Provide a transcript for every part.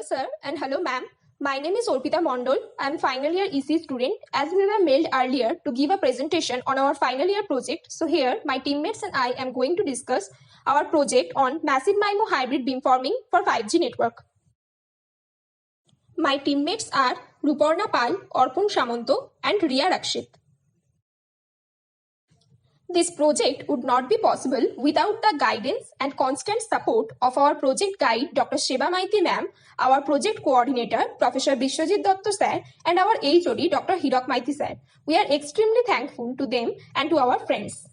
sir, and hello ma'am. My name is Orpita Mondol. I am final year EC student. As we were mailed earlier to give a presentation on our final year project, so here my teammates and I am going to discuss our project on Massive MIMO hybrid beamforming for 5G network. My teammates are Ruparna Pal, Orpon Samanto, and Riya Rakshit. This project would not be possible without the guidance and constant support of our project guide Dr. Sheba Maiti ma'am, our project coordinator Professor Bishwajit Dotto sir, and our HOD Dr. Hirak Maiti sir. We are extremely thankful to them and to our friends.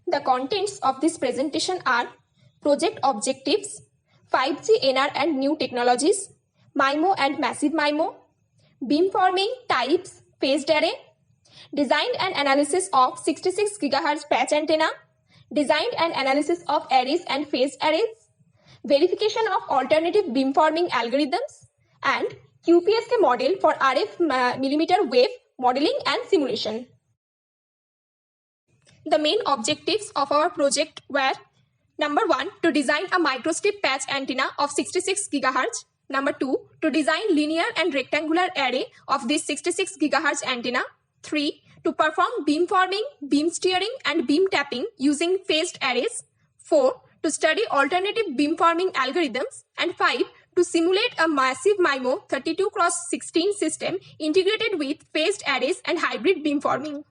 The contents of this presentation are project objectives, 5G NR and new technologies, MIMO and massive MIMO, beamforming types, phased array, design and analysis of 66 GHz patch antenna, design and analysis of arrays and phased arrays, verification of alternative beamforming algorithms, and QPSK model for RF millimeter wave modeling and simulation. The main objectives of our project were: number 1, to design a microstrip patch antenna of 66 GHz. Number 2, to design linear and rectangular array of this 66 GHz antenna. 3, to perform beamforming, beam steering, and beam tapping using phased arrays. 4, to study alternative beamforming algorithms. And 5, to simulate a massive MIMO 32x16 system integrated with phased arrays and hybrid beamforming.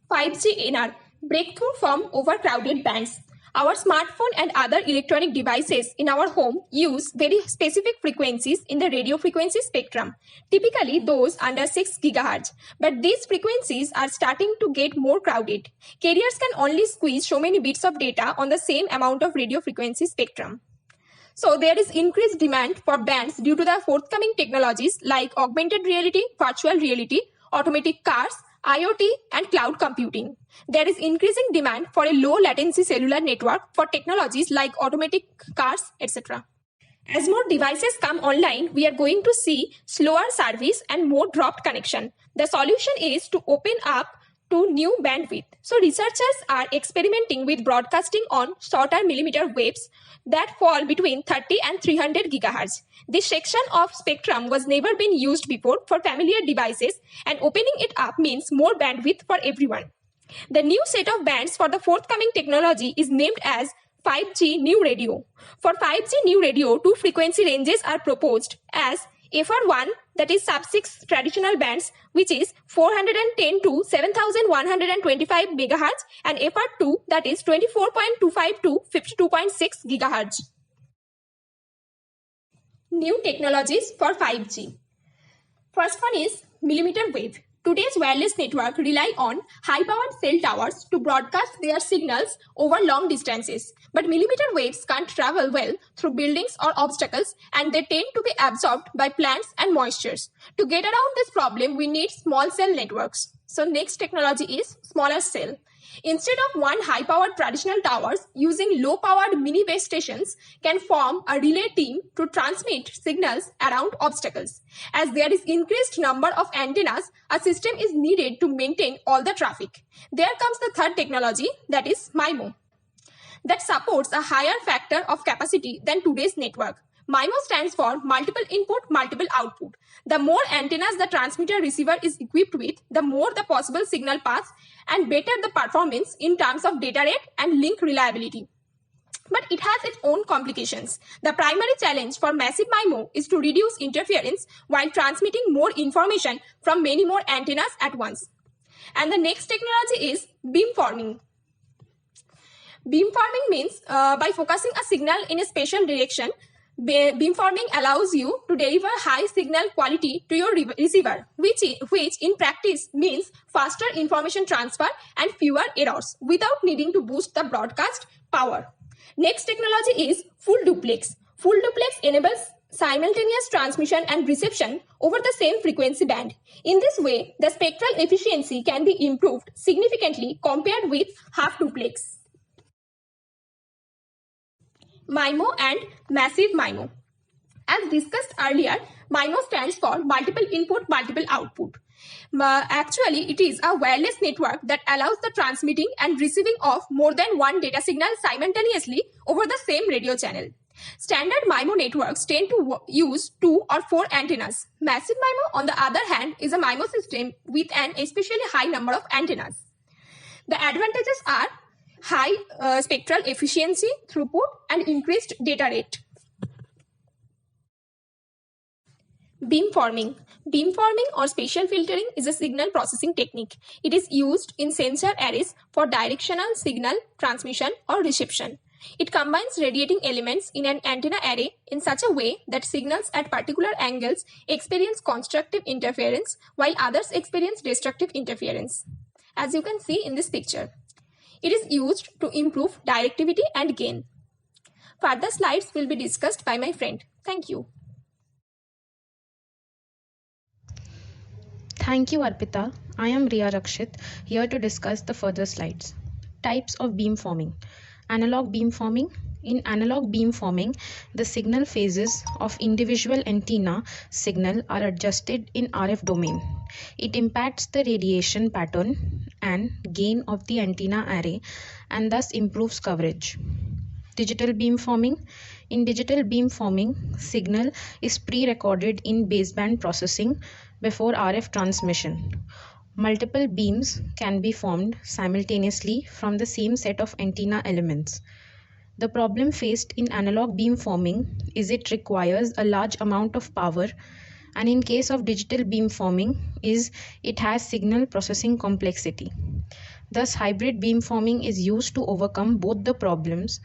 5G NR, breakthrough from overcrowded bands. Our smartphone and other electronic devices in our home use very specific frequencies in the radio frequency spectrum, typically those under 6 GHz. But these frequencies are starting to get more crowded. Carriers can only squeeze so many bits of data on the same amount of radio frequency spectrum. So there is increased demand for bands due to the forthcoming technologies like augmented reality, virtual reality, automatic cars, IoT, and cloud computing. There is increasing demand for a low latency cellular network for technologies like automatic cars, etc. As more devices come online, we are going to see slower service and more dropped connection. The solution is to open up to new bandwidth. So researchers are experimenting with broadcasting on shorter millimeter waves that fall between 30 and 300 GHz. This section of spectrum was never been used before for familiar devices, and opening it up means more bandwidth for everyone. The new set of bands for the forthcoming technology is named as 5G New Radio. For 5G New Radio, two frequency ranges are proposed as FR1, that is sub-6 traditional bands, which is 410 to 7125 MHz, and FR2, that is 24.25 to 52.6 GHz. New technologies for 5G. First one is millimeter wave. Today's wireless network rely on high-powered cell towers to broadcast their signals over long distances. But millimeter waves can't travel well through buildings or obstacles, and they tend to be absorbed by plants and moistures. To get around this problem, we need small cell networks. So next technology is smaller cell. Instead of one high-powered traditional towers, using low-powered mini base stations can form a relay team to transmit signals around obstacles. As there is increased number of antennas, a system is needed to maintain all the traffic. There comes the third technology, that is MIMO, that supports a higher factor of capacity than today's network. MIMO stands for multiple input, multiple output. The more antennas the transmitter receiver is equipped with, the more the possible signal paths and better the performance in terms of data rate and link reliability. But it has its own complications. The primary challenge for massive MIMO is to reduce interference while transmitting more information from many more antennas at once. And the next technology is beamforming. Beamforming means by focusing a signal in a special direction, beamforming allows you to deliver high signal quality to your receiver, which in practice means faster information transfer and fewer errors without needing to boost the broadcast power. Next technology is full duplex. Full duplex enables simultaneous transmission and reception over the same frequency band. In this way, the spectral efficiency can be improved significantly compared with half duplex. MIMO and massive MIMO. As discussed earlier, MIMO stands for multiple input, multiple output. Actually, it is a wireless network that allows the transmitting and receiving of more than one data signal simultaneously over the same radio channel. Standard MIMO networks tend to use 2 or 4 antennas. Massive MIMO, on the other hand, is a MIMO system with an especially high number of antennas. The advantages are high spectral efficiency, throughput, and increased data rate. Beamforming. Beamforming or spatial filtering is a signal processing technique. It is used in sensor arrays for directional signal transmission or reception. It combines radiating elements in an antenna array in such a way that signals at particular angles experience constructive interference while others experience destructive interference, as you can see in this picture. It is used to improve directivity and gain. Further slides will be discussed by my friend. Thank you. Thank you, Arpita. I am Riya Rakshit, here to discuss the further slides. Types of beamforming. Analog beamforming. In analog beamforming, the signal phases of individual antenna signal are adjusted in RF domain. It impacts the radiation pattern and gain of the antenna array and thus improves coverage. Digital beamforming. In digital beamforming, signal is pre-recorded in baseband processing before RF transmission. Multiple beams can be formed simultaneously from the same set of antenna elements. The problem faced in analog beamforming is it requires a large amount of power, and in case of digital beamforming is it has signal processing complexity. Thus, hybrid beamforming is used to overcome both the problems,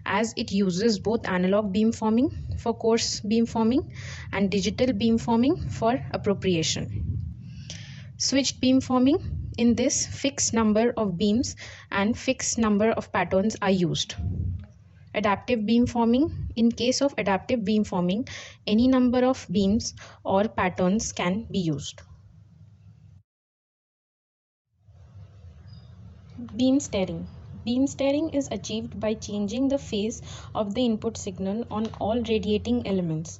as it uses both analog beamforming for coarse beamforming and digital beamforming for appropriation. Switched beamforming. In this, fixed number of beams and fixed number of patterns are used. Adaptive beamforming. In case of adaptive beamforming, any number of beams or patterns can be used. Beam steering. Beam steering is achieved by changing the phase of the input signal on all radiating elements.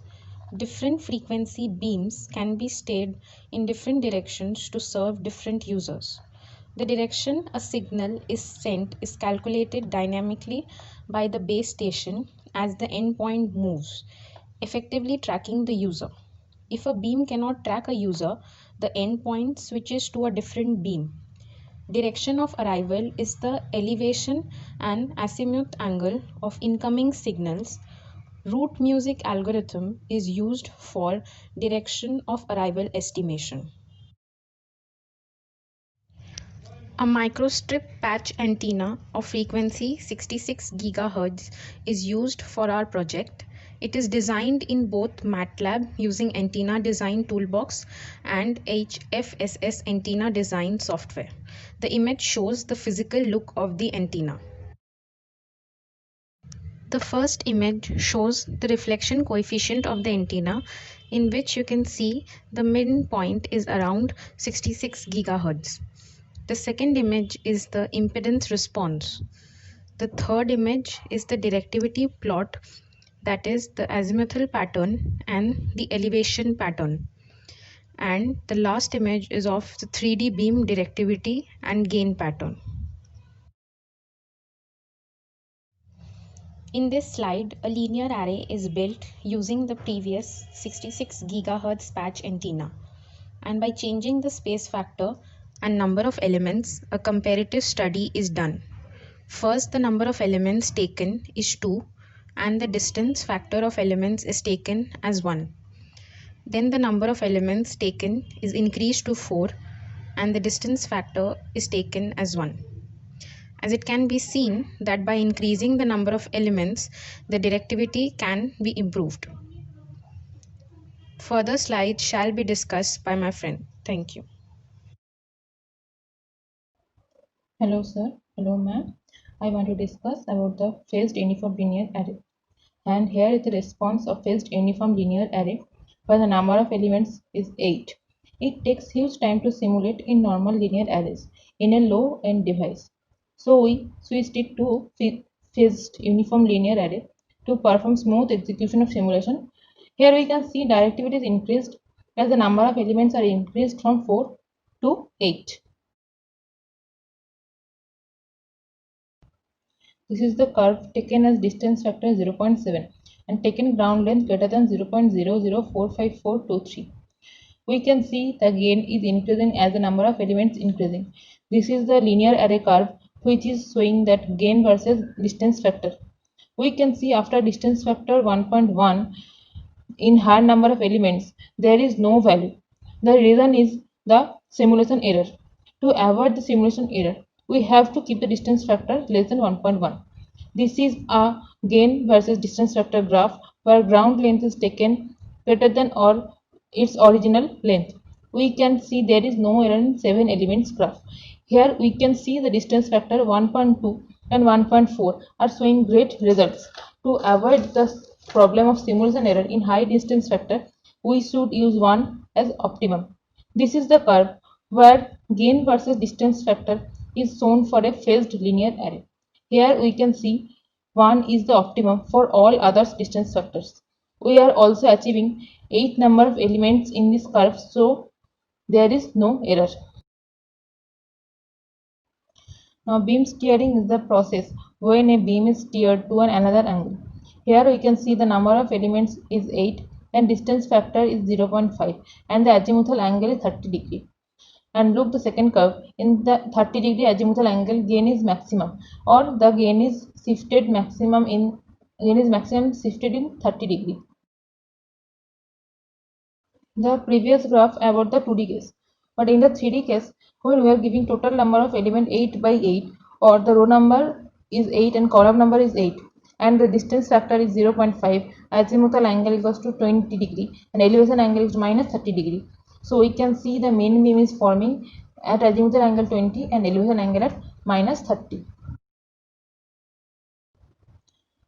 Different frequency beams can be steered in different directions to serve different users. The direction a signal is sent is calculated dynamically by the base station as the endpoint moves, effectively tracking the user. If a beam cannot track a user, the endpoint switches to a different beam. Direction of arrival is the elevation and azimuth angle of incoming signals. Root music algorithm is used for direction of arrival estimation. A microstrip patch antenna of frequency 66 GHz is used for our project. It is designed in both MATLAB using Antenna Design Toolbox and HFSS Antenna Design software. The image shows the physical look of the antenna. The first image shows the reflection coefficient of the antenna, in which you can see the midpoint is around 66 GHz. The second image is the impedance response. The third image is the directivity plot, that is the azimuthal pattern and the elevation pattern. And the last image is of the 3D beam directivity and gain pattern. In this slide, a linear array is built using the previous 66 GHz patch antenna, and by changing the space factor and number of elements, a comparative study is done. First, the number of elements taken is 2 and the distance factor of elements is taken as 1. Then the number of elements taken is increased to 4 and the distance factor is taken as 1. As it can be seen that by increasing the number of elements, the directivity can be improved. Further slides shall be discussed by my friend. Thank you. Hello sir, hello ma'am. I want to discuss about the phased uniform linear array. And here is the response of phased uniform linear array where the number of elements is 8. It takes huge time to simulate in normal linear arrays in a low-end device. So we switched it to phased uniform linear array to perform smooth execution of simulation. Here we can see directivity is increased as the number of elements are increased from 4 to 8. This is the curve taken as distance factor 0.7 and taken ground length greater than 0.0045423. We can see the gain is increasing as the number of elements increasing. This is the linear array curve which is showing that gain versus distance factor. We can see after distance factor 1.1 in higher number of elements there is no value. The reason is the simulation error. To avoid the simulation error, we have to keep the distance factor less than 1.1. This is a gain versus distance factor graph where ground length is taken greater than or its original length. We can see there is no error in 7 elements graph. Here we can see the distance factor 1.2 and 1.4 are showing great results. To avoid the problem of simulation error in high distance factor, we should use 1 as optimum. This is the curve where gain versus distance factor is shown for a phased linear array. Here we can see 1 is the optimum for all other distance factors. We are also achieving 8 number of elements in this curve, so there is no error. Now beam steering is the process when a beam is steered to another angle. Here we can see the number of elements is 8 and distance factor is 0.5 and the azimuthal angle is 30 degree. And look the second curve, in the 30 degree azimuthal angle gain is maximum or the gain is shifted shifted in 30 degree. The previous graph about the 2D case, but in the 3D case when we are giving total number of element 8 by 8 or the row number is 8 and column number is 8 and the distance factor is 0.5, azimuthal angle equals to 20 degree and elevation angle is minus 30 degree. So we can see the main beam is forming at azimuthal angle 20 and elevation angle at minus 30.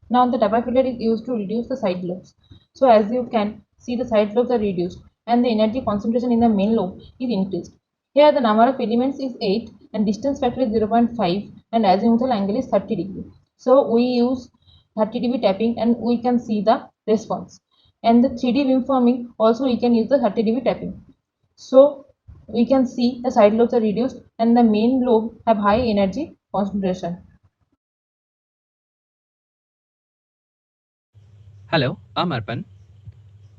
Now the taper filter is used to reduce the side lobes. So as you can see, the side lobes are reduced and the energy concentration in the main lobe is increased. Here the number of elements is 8 and distance factor is 0.5 and azimuthal angle is 30 degree. So we use 30 degree tapping and we can see the response. And the 3D beamforming also we can use the 30 degree tapping. So we can see the side lobes are reduced and the main lobe have high energy concentration. Hello, I'm Arpan.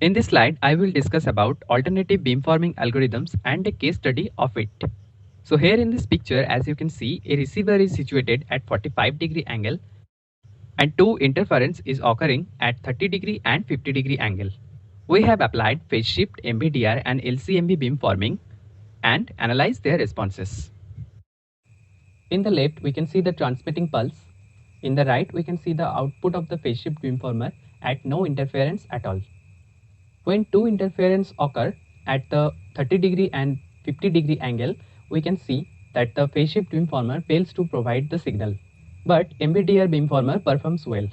In this slide, I will discuss about alternative beamforming algorithms and a case study of it. So here in this picture, as you can see, a receiver is situated at 45 degree angle and two interference is occurring at 30 degree and 50 degree angle. We have applied phase shift MBDR and LCMB beamforming and analyzed their responses. In the left, we can see the transmitting pulse. In the right, we can see the output of the phase shift beamformer at no interference at all. When two interference occur at the 30 degree and 50 degree angle, we can see that the phase shift beamformer fails to provide the signal, but MBDR beamformer performs well.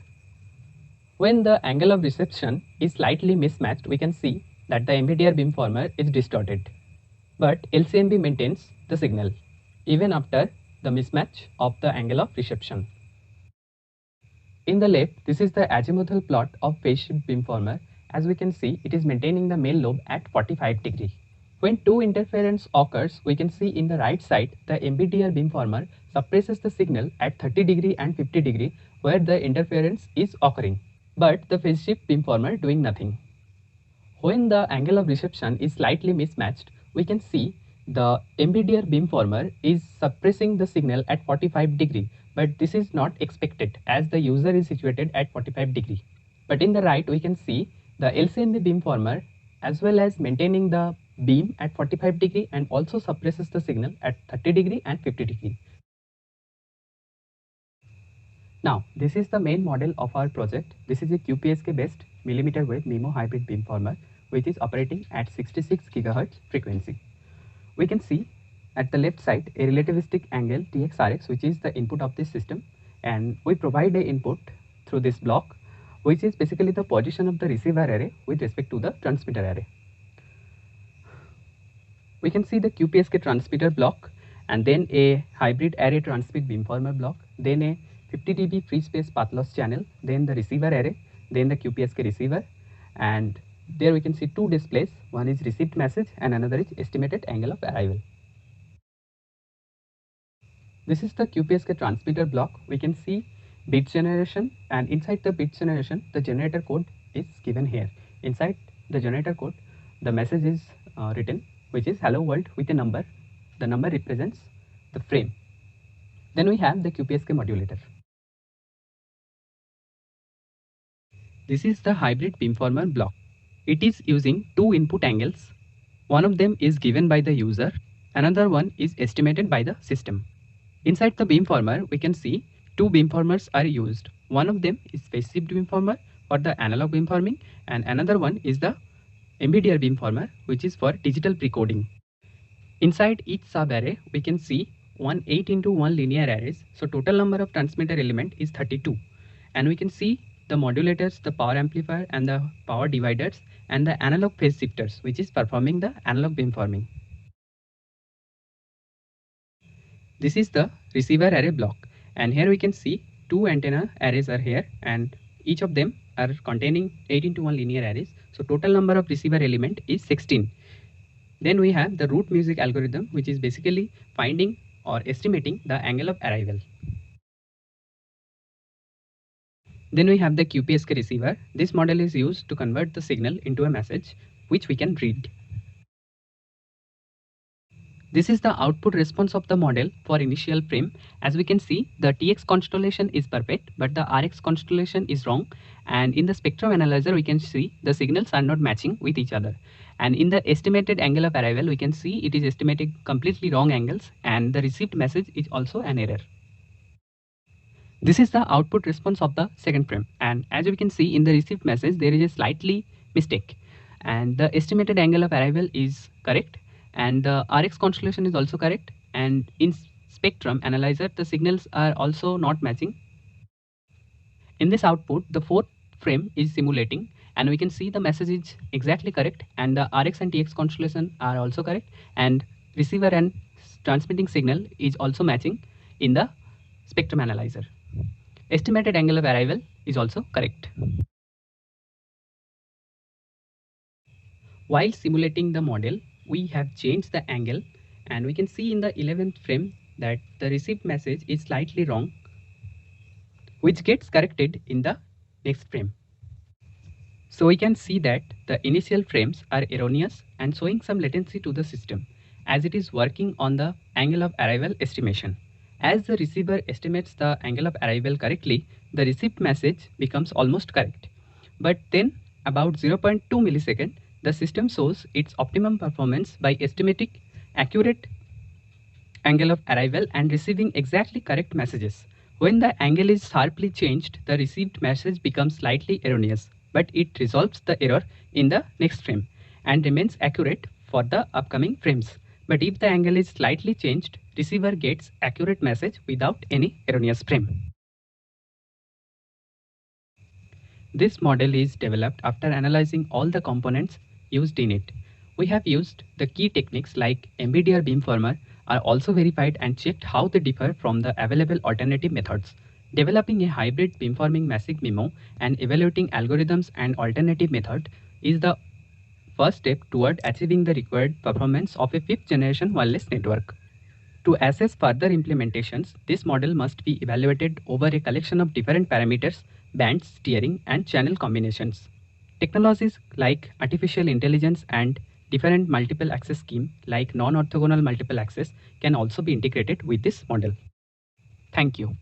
When the angle of reception is slightly mismatched, we can see that the MBDR beamformer is distorted, but LCMB maintains the signal even after the mismatch of the angle of reception. In the left, this is the azimuthal plot of phase shift beamformer. As we can see, it is maintaining the main lobe at 45 degree. When two interference occurs, we can see in the right side, the MBDR beamformer suppresses the signal at 30 degree and 50 degree where the interference is occurring, but the phase shift beamformer doing nothing. When the angle of reception is slightly mismatched, we can see the MBDR beamformer is suppressing the signal at 45 degree, but this is not expected as the user is situated at 45 degree. But in the right, we can see the LCMB beamformer as well as maintaining the beam at 45 degree and also suppresses the signal at 30 degree and 50 degree. Now, this is the main model of our project. This is a QPSK based millimeter wave MIMO hybrid beamformer which is operating at 66 GHz frequency. We can see at the left side a relativistic angle TXRX which is the input of this system, and we provide a input through this block which is basically the position of the receiver array with respect to the transmitter array. We can see the QPSK transmitter block and then a hybrid array transmit beamformer block, then a 50 dB free space path loss channel, then the receiver array, then the QPSK receiver, and there we can see two displays. One is received message and another is estimated angle of arrival. This is the QPSK transmitter block. We can see bit generation, and inside the bit generation, the generator code is given here. Inside the generator code, the message is written, which is hello world with a number. The number represents the frame. Then we have the QPSK modulator. This is the hybrid beamformer block. It is using two input angles. One of them is given by the user, another one is estimated by the system. Inside the beamformer, we can see two beamformers are used. One of them is phase shift beamformer for the analog beamforming, and another one is the MBDR beamformer, which is for digital precoding. Inside each sub-array, we can see 8x1 linear arrays. So total number of transmitter element is 32. And we can see the modulators, the power amplifier and the power dividers, and the analog phase shifters, which is performing the analog beamforming. This is the receiver array block, and here we can see two antenna arrays are here, and each of them are containing 8x1 linear arrays. So total number of receiver element is 16. Then we have the root music algorithm, which is basically finding or estimating the angle of arrival. Then we have the QPSK receiver. This model is used to convert the signal into a message which we can read. This is the output response of the model for initial frame. As we can see, the TX constellation is perfect, but the RX constellation is wrong. And in the spectrum analyzer, we can see the signals are not matching with each other. And in the estimated angle of arrival, we can see it is estimating completely wrong angles, and the received message is also an error. This is the output response of the second frame, and as we can see in the received message, there is a slightly mistake, and the estimated angle of arrival is correct, and the RX constellation is also correct, and in spectrum analyzer the signals are also not matching. In this output, the fourth frame is simulating, and we can see the message is exactly correct, and the RX and TX constellation are also correct, and receiver and transmitting signal is also matching in the spectrum analyzer. Estimated angle of arrival is also correct. While simulating the model, we have changed the angle, and we can see in the 11th frame that the received message is slightly wrong, which gets corrected in the next frame. So we can see that the initial frames are erroneous and showing some latency to the system, as it is working on the angle of arrival estimation. As the receiver estimates the angle of arrival correctly, the received message becomes almost correct. But then, about 0.2 millisecond, the system shows its optimum performance by estimating accurate angle of arrival and receiving exactly correct messages. When the angle is sharply changed, the received message becomes slightly erroneous, but it resolves the error in the next frame and remains accurate for the upcoming frames. But if the angle is slightly changed, receiver gets accurate message without any erroneous frame. This model is developed after analyzing all the components used in it. We have used the key techniques like MBDR beamformer are also verified and checked how they differ from the available alternative methods. Developing a hybrid beamforming massive MIMO and evaluating algorithms and alternative method is the first step toward achieving the required performance of a 5th generation wireless network. To assess further implementations, this model must be evaluated over a collection of different parameters, bands, steering, and channel combinations. Technologies like artificial intelligence and different multiple access scheme like non-orthogonal multiple access can also be integrated with this model. Thank you.